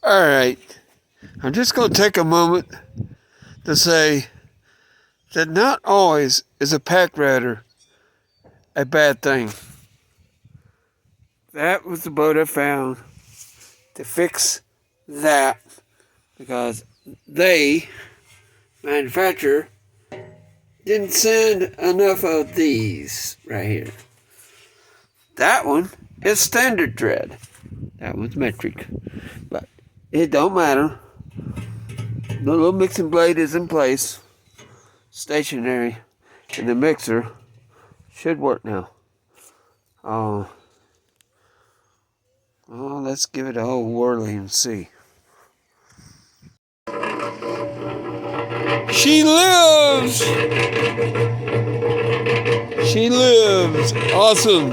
All right, I'm just going to take a moment to say that not always is a pack ratter a bad thing. That was the boat I found to fix that because they, manufacturer, didn't send enough of these right here. That one is standard thread. That one's metric. But it don't matter. The little mixing blade is in place, stationary, and the mixer should work now. Well, let's give it a whole whirly and see. She lives! She lives! Awesome!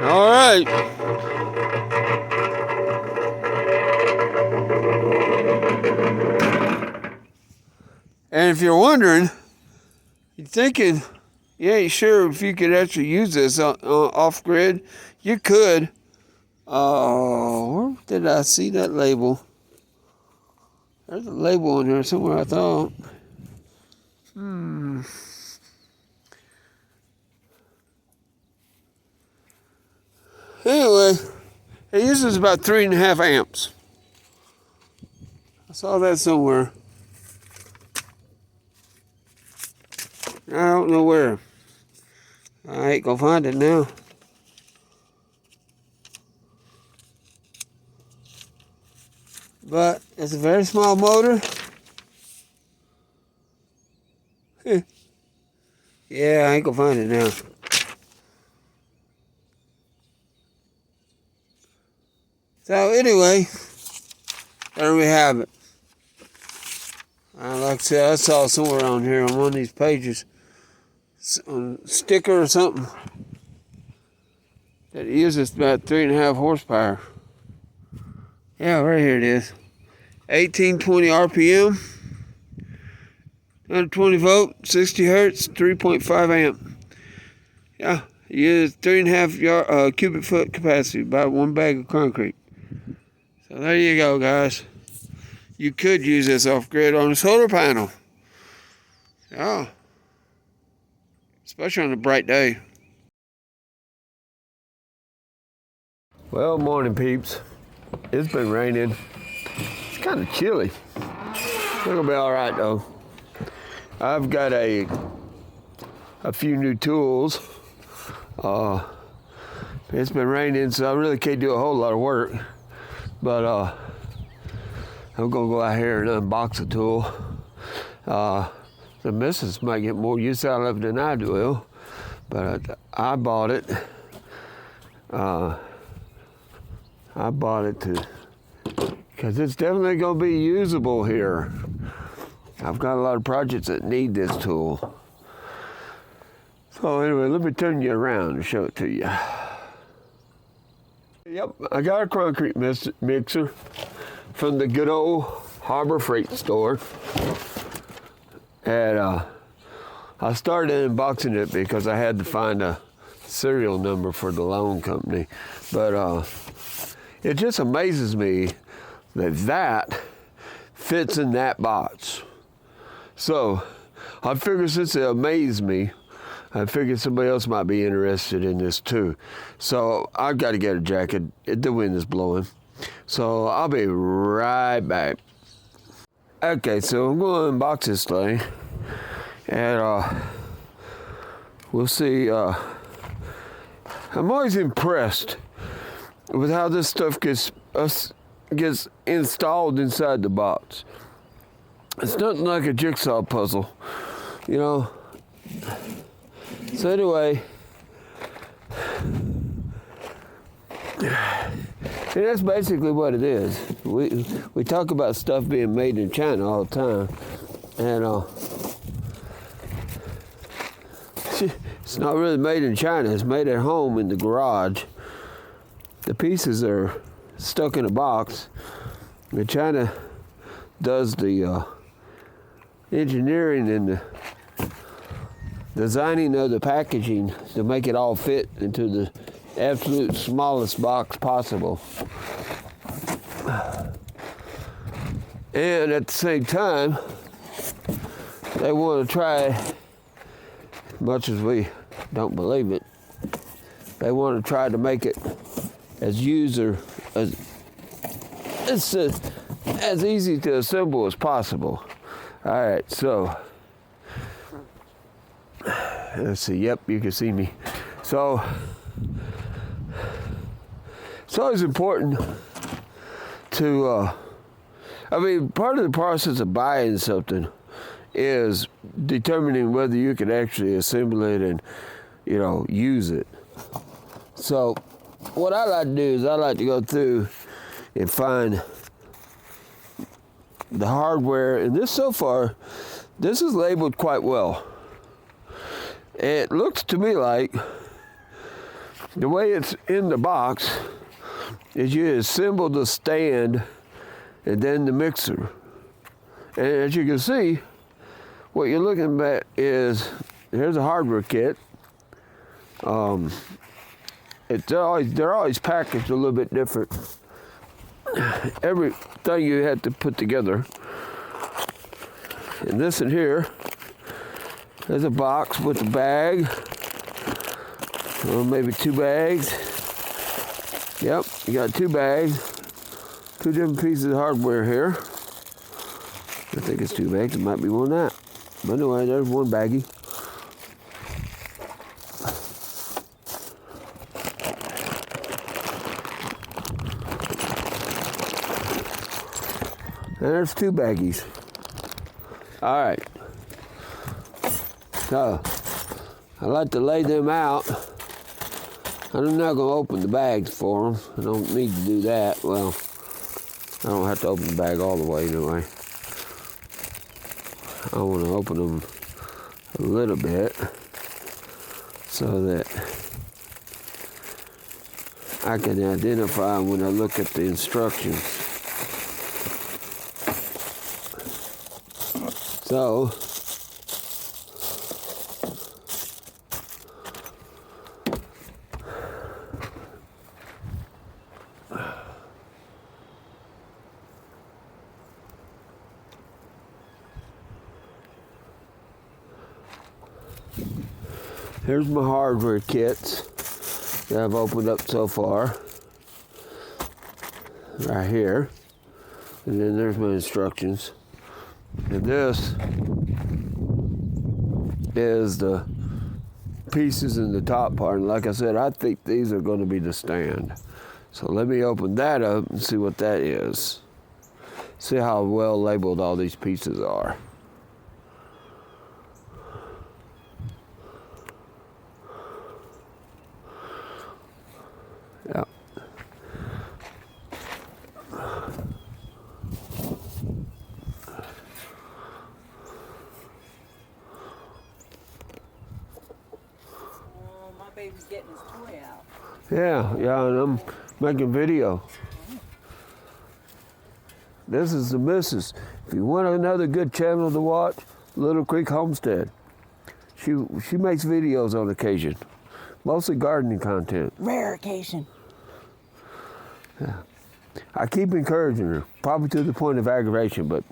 All right. And if you're wondering, you're thinking, you ain't sure if you could actually use this off grid, you could. Where did I see that label? There's a label in here somewhere, I thought. Anyway, it uses about 3.5 amps. I saw that somewhere. I don't know where. I ain't gonna find it now. But it's a very small motor. Yeah, I ain't gonna find it now. So anyway, there we have it. Like I said, I saw somewhere on here on one of these pages, a sticker or something, that uses about 3.5 horsepower. Yeah, right here it is. 1820 RPM, 120 volt, 60 hertz, 3.5 amp. Yeah, it uses 3.5 cubic foot capacity, about one bag of concrete. So there you go, guys. You could use this off-grid on a solar panel. Yeah. Especially on a bright day. Well, morning, peeps. It's been raining. It's kind of chilly. It'll be all right, though. I've got a few new tools. It's been raining, so I really can't do a whole lot of work. But I'm gonna go out here and unbox a tool. The missus might get more use out of it than I will, but I bought it. I bought it because it's definitely gonna be usable here. I've got a lot of projects that need this tool. So anyway, let me turn you around and show it to you. Yep, I got a concrete mixer from the good old Harbor Freight store. And I started unboxing it because I had to find a serial number for the loan company. But it just amazes me that fits in that box. So I figured since it amazed me, I figured somebody else might be interested in this too. So I've got to get a jacket. The wind is blowing. So I'll be right back. Okay, so I'm going to unbox this thing. And we'll see. I'm always impressed with how this stuff gets installed inside the box. It's nothing like a jigsaw puzzle, you know. So anyway, and that's basically what it is. We talk about stuff being made in China all the time, and it's not really made in China. It's made at home in the garage. The pieces are stuck in a box. And China does the engineering and the designing of the packaging to make it all fit into the absolute smallest box possible. And at the same time, they want to try, as much as we don't believe it, they want to try to make it as as easy to assemble as possible. All right, so let's see. Yep, you can see me. So it's always important to, part of the process of buying something is determining whether you can actually assemble it and, use it. So what I like to do is I like to go through and find the hardware, and this so far, this is labeled quite well. It looks to me like the way it's in the box is you assemble the stand and then the mixer. And as you can see, what you're looking at is, here's a hardware kit. They're always packaged a little bit different. Everything you had to put together. And this in here, there's a box with a bag, or maybe 2 bags. Yep, you got 2 bags, 2 different pieces of hardware here. I think it's 2 bags, it might be more than that. But anyway, there's 1 baggie. And there's 2 baggies. All right. So, I like to lay them out. I'm not going to open the bags for them. I don't need to do that. Well, I don't have to open the bag all the way anyway. I want to open them a little bit so that I can identify when I look at the instructions. So, here's my hardware kits that I've opened up so far. Right here. And then there's my instructions. And this is the pieces in the top part. And like I said, I think these are going to be the stand. So let me open that up and see what that is. See how well labeled all these pieces are. Yeah. Baby's getting his toy out. Yeah, and I'm making video. This is the missus. If you want another good channel to watch, Little Creek Homestead. She makes videos on occasion, mostly gardening content. Rare occasion. Yeah. I keep encouraging her, probably to the point of aggravation, but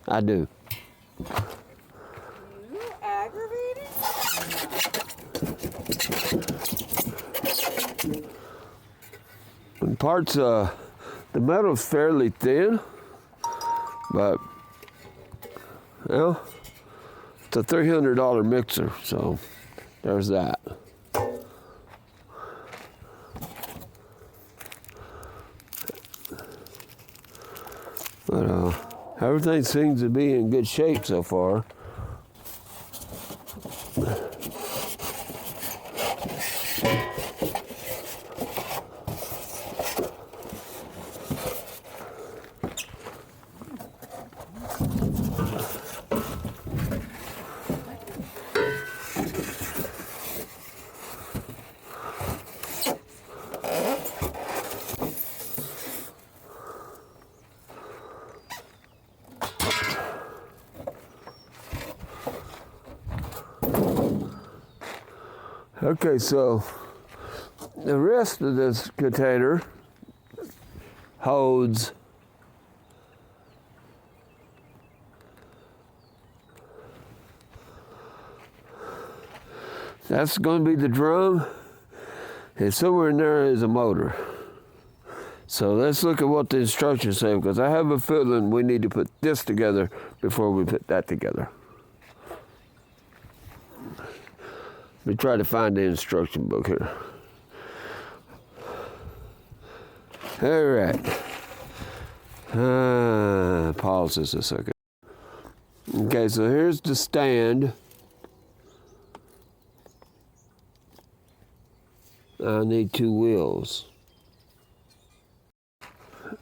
I do. You aggravating? In parts, the metal's fairly thin, but, well, it's a $300 mixer, so there's that. But everything seems to be in good shape so far. Okay, so the rest of this container holds that's going to be the drum, and somewhere in there is a motor. So let's look at what the instructions say, because I have a feeling we need to put this together before we put that together. Let me try to find the instruction book here. All right. Pause this a second. Okay, so here's the stand. I need 2 wheels.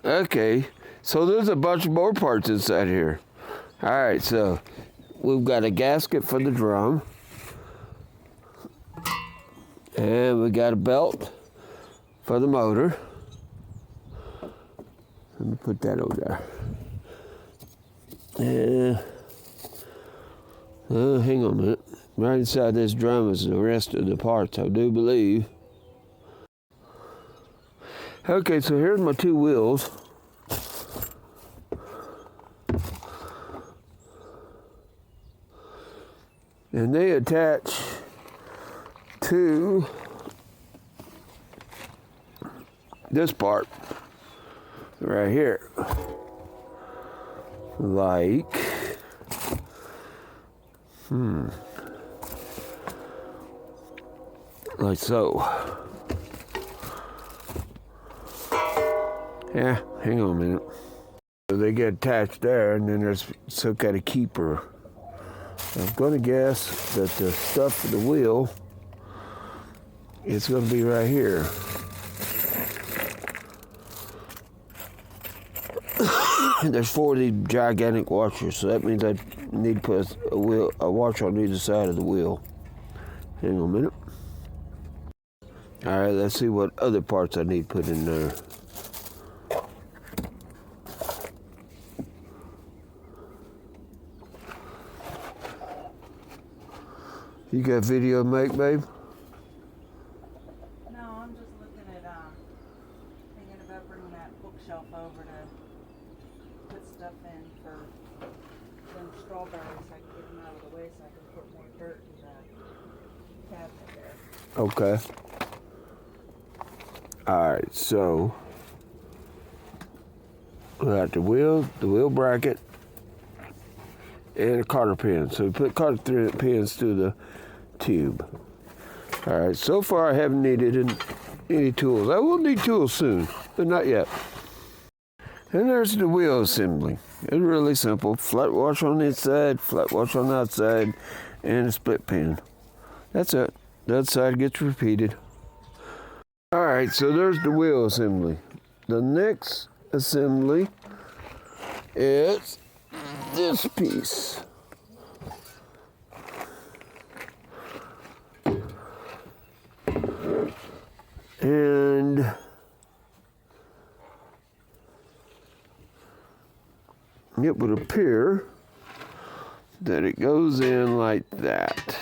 Okay, so there's a bunch more parts inside here. All right, so we've got a gasket for the drum. And we got a belt for the motor. Let me put that over there. Hang on a minute. Right inside this drum is the rest of the parts, I do believe. Okay, so here's my 2 wheels. And they attach to this part right here. Like, like so. Yeah, hang on a minute. So they get attached there, and then there's some kind of keeper. I'm gonna guess that the stuff for the wheel is gonna be right here. There's 4 of these gigantic washers, so that means I need to put a washer on either side of the wheel. Hang on a minute. All right, let's see what other parts I need put in there. You got video to make, babe? No, I'm just looking at thinking about bringing that bookshelf over to put stuff in for them strawberries. I can get them out of the way so I can put more dirt in the cabinet there. Okay. All right, so we got the wheel bracket, and a cotter pin. So we put cotter pins through the tube. All right, so far I haven't needed any tools. I will need tools soon, but not yet. And there's the wheel assembly. It's really simple. Flat wash on the inside, flat wash on the outside, and a split pin. That's it. That side gets repeated. All right, so there's the wheel assembly. The next assembly is this piece. And it would appear that it goes in like that.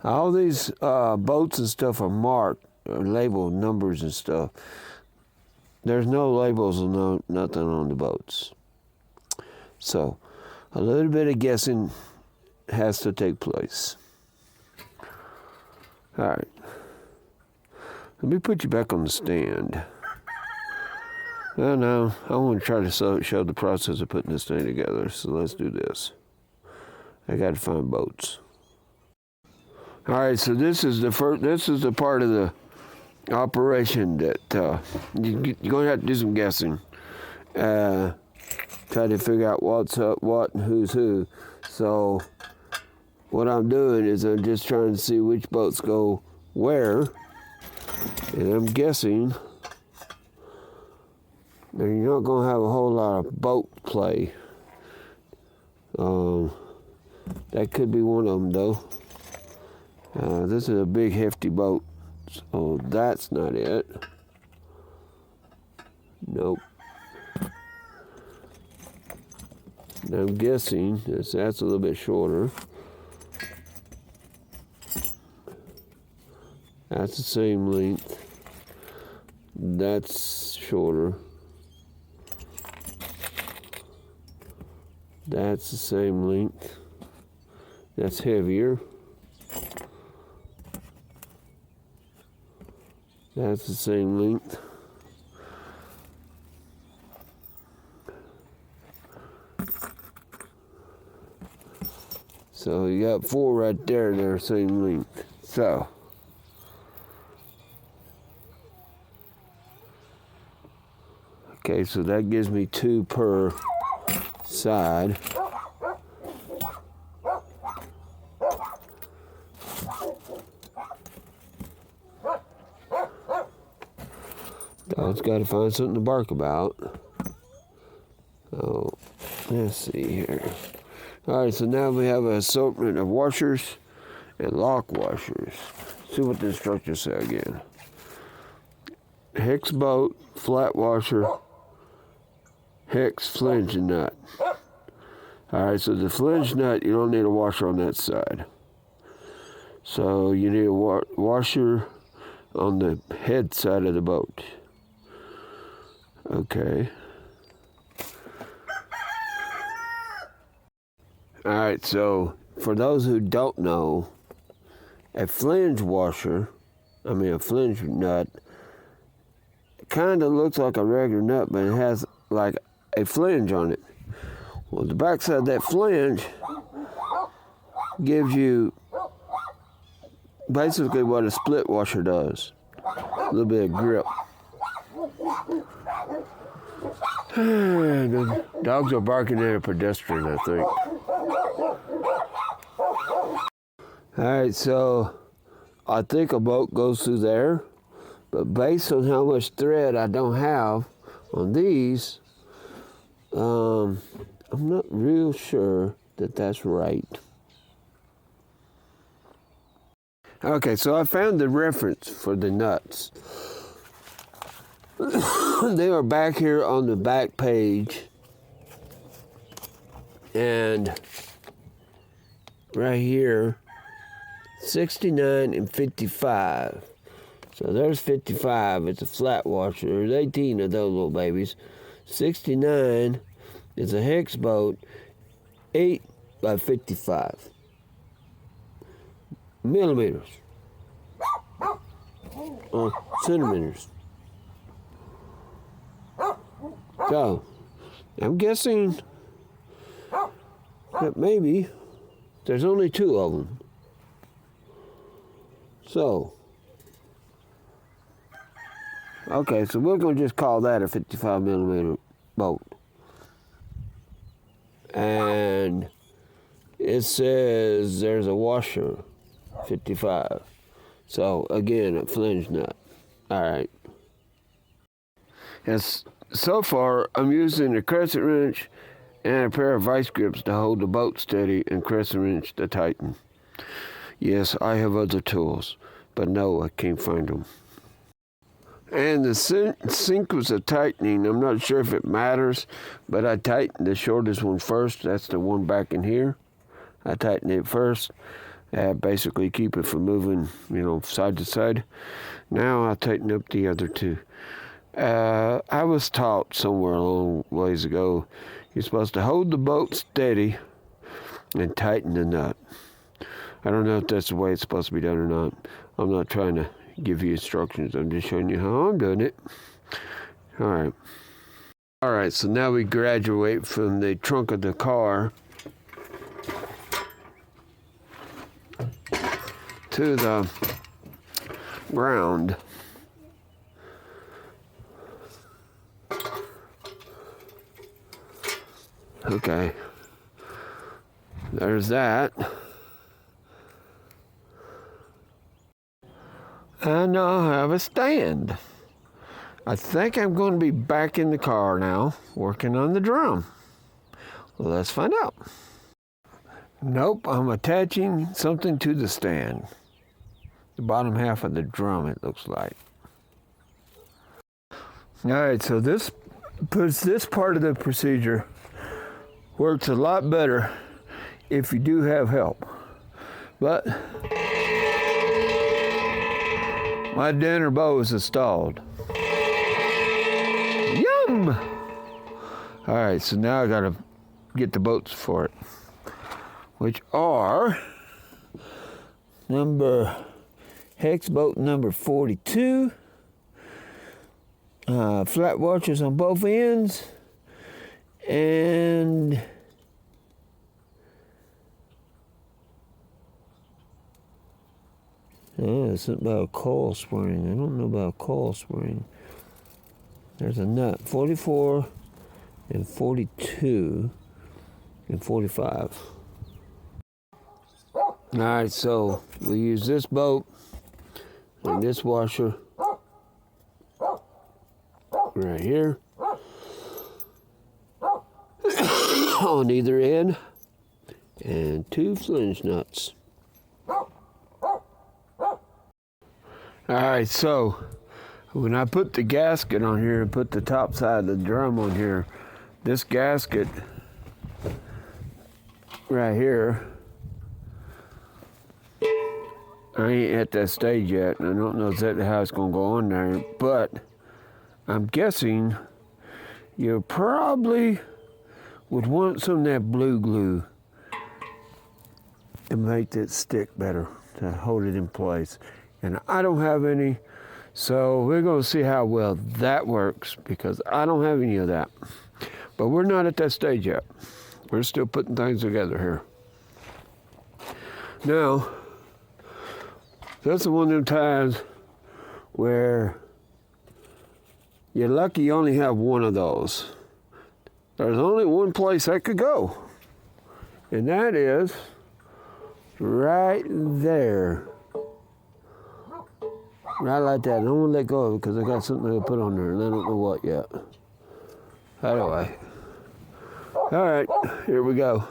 All these boats and stuff are marked, or labeled numbers and stuff. There's no labels and nothing on the boats. So a little bit of guessing has to take place. All right. Let me put you back on the stand. No, I want to try to show the process of putting this thing together. So let's do this. I got to find boats. All right, so this is the part of the operation that you're going to have to do some guessing. Try to figure out what's up, what, and who's who. So what I'm doing is I'm just trying to see which boats go where. And I'm guessing that you're not going to have a whole lot of boat play. That could be one of them, though. This is a big, hefty boat, so that's not it. Now I'm guessing that's a little bit shorter. That's the same length. That's shorter. That's the same length. That's heavier. That's the same length. So you got 4 right there, they're the same length. So okay, so that gives me 2 per side. Dog's got to find something to bark about. Oh, let's see here. All right, so now we have an assortment of washers and lock washers. See what the instructions say again. Hex bolt, flat washer, hex flange nut. All right, so the flange nut, you don't need a washer on that side. So you need a washer on the head side of the boat. Okay. All right, so for those who don't know, a flange nut, kind of looks like a regular nut, but it has like a flange on it. Well, the backside of that flange gives you basically what a split washer does. A little bit of grip. The dogs are barking at a pedestrian, I think. Alright, so I think a boat goes through there, but based on how much thread I don't have on these, I'm not real sure that that's right. Okay, so I found the reference for the nuts. They are back here on the back page, and right here, 69 and 55. So there's 55, it's a flat washer. There's 18 of those little babies. 69 is a hex bolt, 8 by 55 millimeters. Centimeters. So, I'm guessing that maybe there's only 2 of them. So, okay, so we're going to just call that a 55 millimeter bolt. And it says there's a washer, 55. So, again, a flange nut. All right. As so far, I'm using a crescent wrench and a pair of vice grips to hold the boat steady and crescent wrench to tighten. Yes, I have other tools, but no, I can't find them. And the sink was a tightening. I'm not sure if it matters, but I tightened the shortest one first. That's the one back in here. I tightened it first. Basically keep it from moving, side to side. Now I'll tighten up the other 2. I was taught somewhere a long ways ago, you're supposed to hold the boat steady and tighten the nut. I don't know if that's the way it's supposed to be done or not. I'm not trying to give you instructions. I'm just showing you how I'm doing it. All right, so now we graduate from the trunk of the car to the ground. Okay, there's that. I now have a stand. I think I'm going to be back in the car now, working on the drum. Well, let's find out. Nope, I'm attaching something to the stand. The bottom half of the drum, it looks like. All right, so this puts this part of the procedure works a lot better if you do have help. But my dinner bow is installed. Yum! All right, so now I gotta get the boats for it, which are hex boat number 42, flat washers on both ends, and something about a coil spring. I don't know about a coil spring. There's a nut, 44 and 42 and 45. All right, so we use this boat and this washer right here on either end, and 2 flange nuts. All right, so when I put the gasket on here and put the top side of the drum on here, this gasket right here, I ain't at that stage yet, and I don't know exactly how it's gonna go on there, but I'm guessing you probably would want some of that blue glue to make it stick better, to hold it in place. And I don't have any, so we're gonna see how well that works, because I don't have any of that. But we're not at that stage yet. We're still putting things together here. Now, this is one of them times where you're lucky you only have one of those. There's only one place that could go, and that is right there. Right like that. I don't want to let go of it because I got something to put on there, and I don't know what yet. How do I? All right, here we go.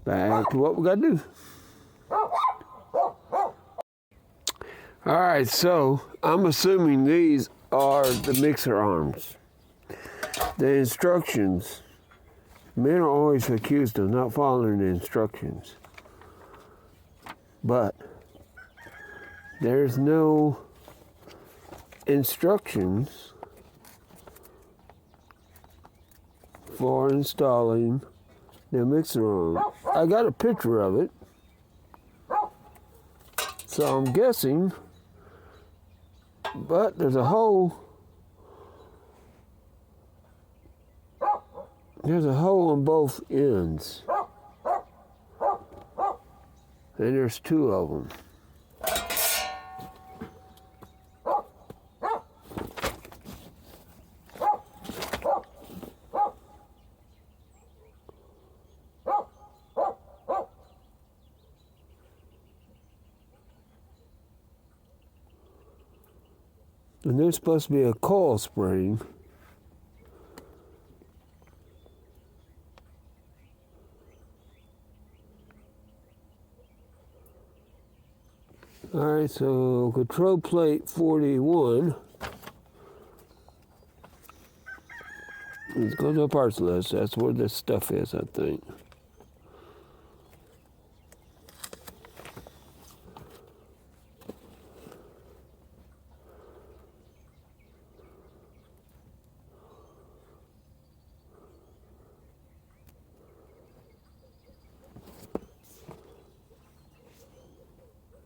Back to what we got to do. All right, so I'm assuming these are the mixer arms. The instructions. Men are always accused of not following the instructions. But there's no instructions for installing the mixer arm. I got a picture of it, so I'm guessing, but there's a hole. There's a hole on both ends, and there's 2 of them. And there's supposed to be a coil spring. All right, so control plate 41. Let's go to the parts list. That's where this stuff is, I think.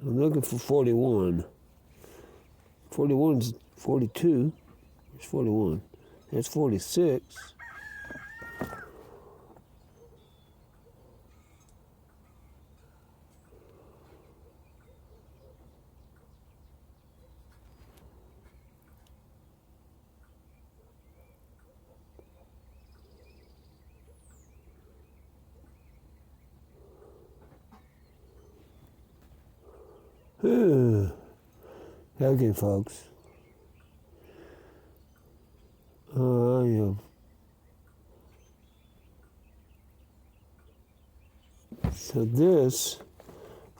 I'm looking for 41. 41's 42. It's 41. That's 46. Okay, folks. Yeah. So this,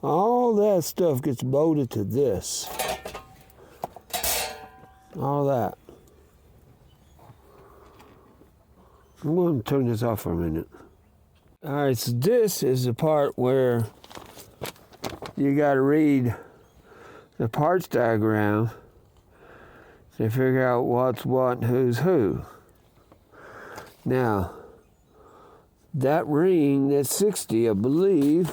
all that stuff gets bolted to this. All that. I'm going to turn this off for a minute. All right, so this is the part where you got to read the parts diagram to figure out what's what and who's who. Now, that ring, that's 60, I believe,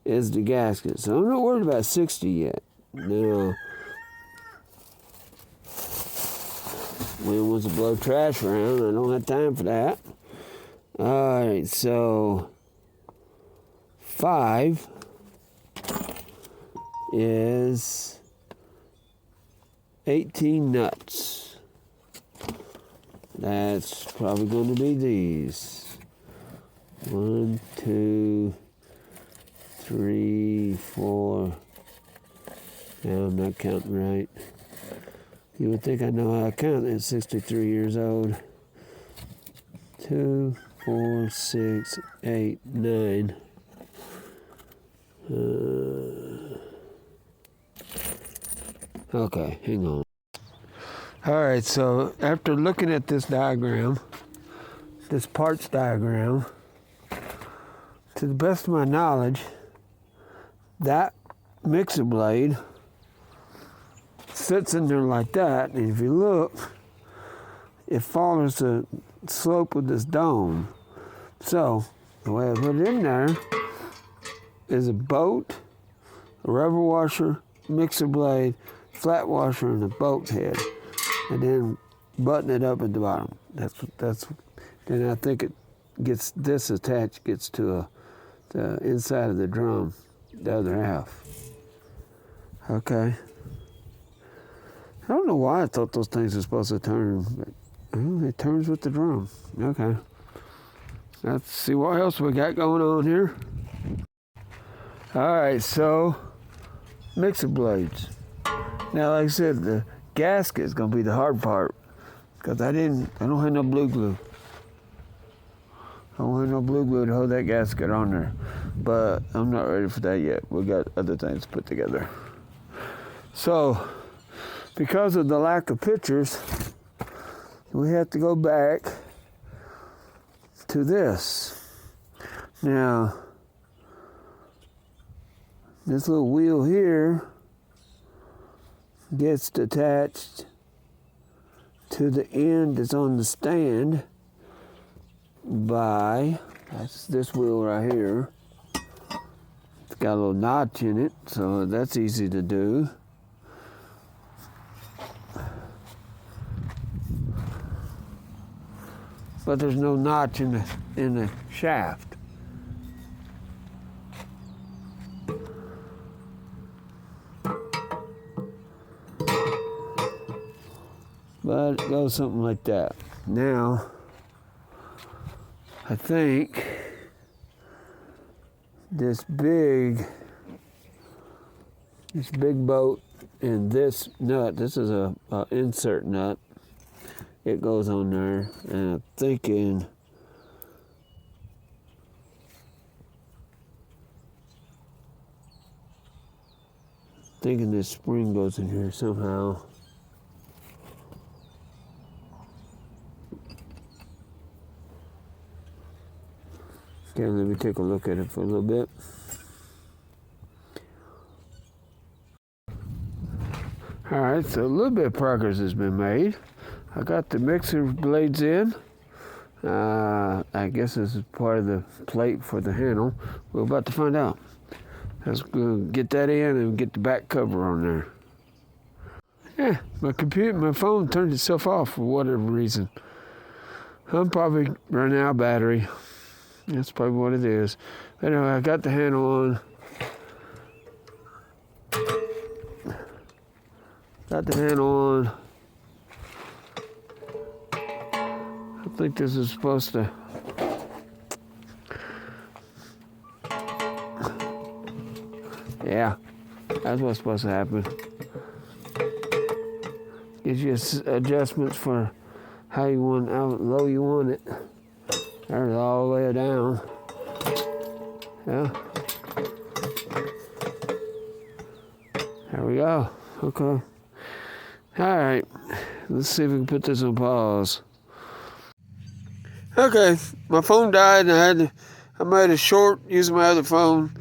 is the gasket. So I'm not worried about 60 yet. Now, when it wants to blow trash around, I don't have time for that. All right, so 5 is 18 nuts. That's probably going to be these. 1, 2, 3, 4. Yeah, I'm not counting right. You would think I know how to count at 63 years old. 2, 4, 6, 8, 9. Okay, hang on. All right, so after looking at this diagram, this parts diagram, to the best of my knowledge, that mixer blade sits in there like that, and if you look, it follows the slope of this dome. So the way I put it in there is a boat, a rubber washer, mixer blade, flat washer, and a boat head, and then button it up at the bottom. That's. Then I think it gets this attached, gets to the inside of the drum, the other half. Okay. I don't know why I thought those things were supposed to turn, but it turns with the drum. Okay. Let's see what else we got going on here. All right, so mixer blades. Now, like I said, the gasket is going to be the hard part because I don't have no blue glue. I don't have no blue glue to hold that gasket on there, but I'm not ready for that yet. We got other things to put together. So, because of the lack of pictures, we have to go back to this. Now, this little wheel here gets attached to the end that's on the stand by, that's this wheel right here. It's got a little notch in it, so that's easy to do. But there's no notch in the shaft. But it goes something like that. Now, I think this big boat and this nut, this is a insert nut. It goes on there, and I'm thinking this spring goes in here somehow. Okay, let me take a look at it for a little bit. All right, so a little bit of progress has been made. I got the mixer blades in. I guess this is part of the plate for the handle. We're about to find out. Let's go get that in and get the back cover on there. Yeah, my phone turned itself off for whatever reason. I'm probably running out of battery. That's probably what it is. Anyway, I got the handle on. Got the handle on. I think this is supposed to. Yeah, that's what's supposed to happen. Gives you adjustments for how you want, how low you want it. There's all the way down. Yeah. There we go. Okay. All right. Let's see if we can put this on pause. Okay, my phone died and I made a short using my other phone,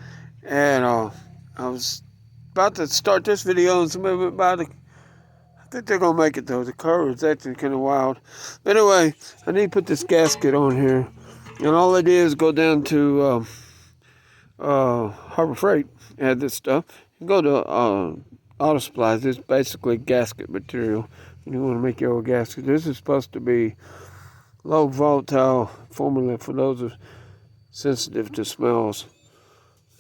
and I was about to start this video and somebody went by I think they're gonna make it though. The car is actually kind of wild. But anyway, I need to put this gasket on here, and all I did is go down to Harbor Freight, add this stuff, and go to Auto Supplies. This is basically gasket material. And you want to make your own gasket. This is supposed to be low volatile formula for those who are sensitive to smells.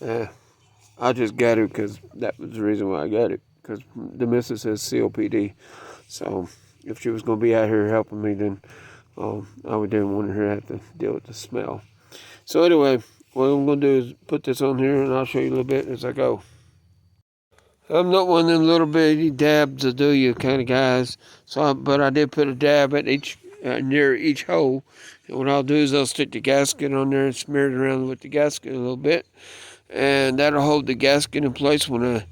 I just got it because that was the reason why I got it. Because the missus has COPD. So if she was going to be out here helping me, then I didn't want her to have to deal with the smell. So anyway, what I'm going to do is put this on here, and I'll show you a little bit as I go. I'm not one of them little bitty dabs will do you kind of guys. But I did put a dab at each near each hole. And what I'll do is I'll stick the gasket on there and smear it around with the gasket a little bit. And that'll hold the gasket in place when I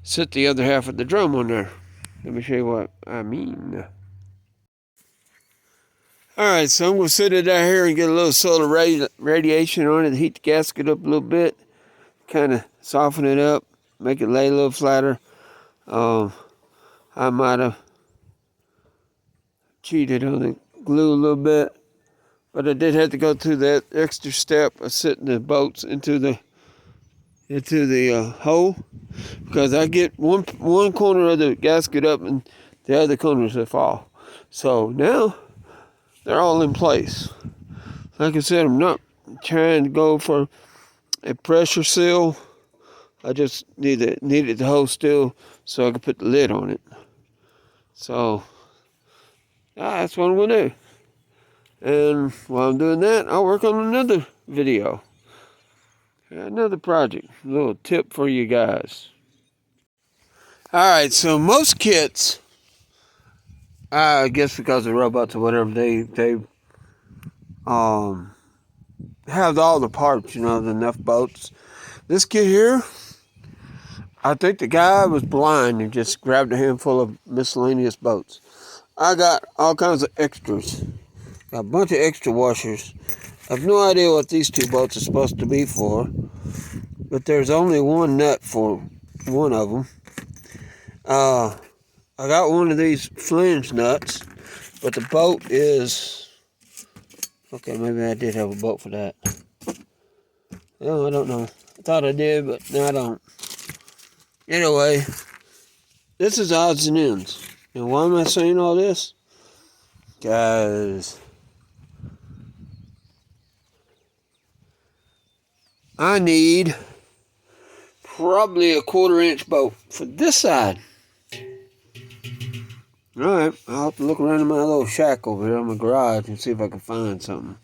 set the other half of the drum on there. Let me show you what I mean. Alright, so I'm going to set it out here and get a little solar radiation on it to heat the gasket up a little bit. Kind of soften it up, make it lay a little flatter. I might have cheated on the glue a little bit, but I did have to go through that extra step of setting the bolts into the hole, because I get one corner of the gasket up and the other corners will fall. So now they're all in place. Like I said, I'm not trying to go for a pressure seal. I just needed to hold still so I could put the lid on it. So that's what I'm going to do. And while I'm doing that, I'll work on another video. Another project. A little tip for you guys. Alright, so most kits, I guess because of robots or whatever, they have all the parts, the enough bolts. This kit here, I think the guy was blind and just grabbed a handful of miscellaneous bolts. I got all kinds of extras. Got a bunch of extra washers. I have no idea what these two bolts are supposed to be for, but there's only one nut for one of them. I got one of these flange nuts, but the bolt is... Okay, maybe I did have a bolt for that. No, I don't know. I thought I did, but no, I don't. Anyway, this is odds and ends. And why am I saying all this? Guys, I need probably a 1/4 inch bolt for this side. Alright, I'll have to look around in my little shack over here in my garage and see if I can find something.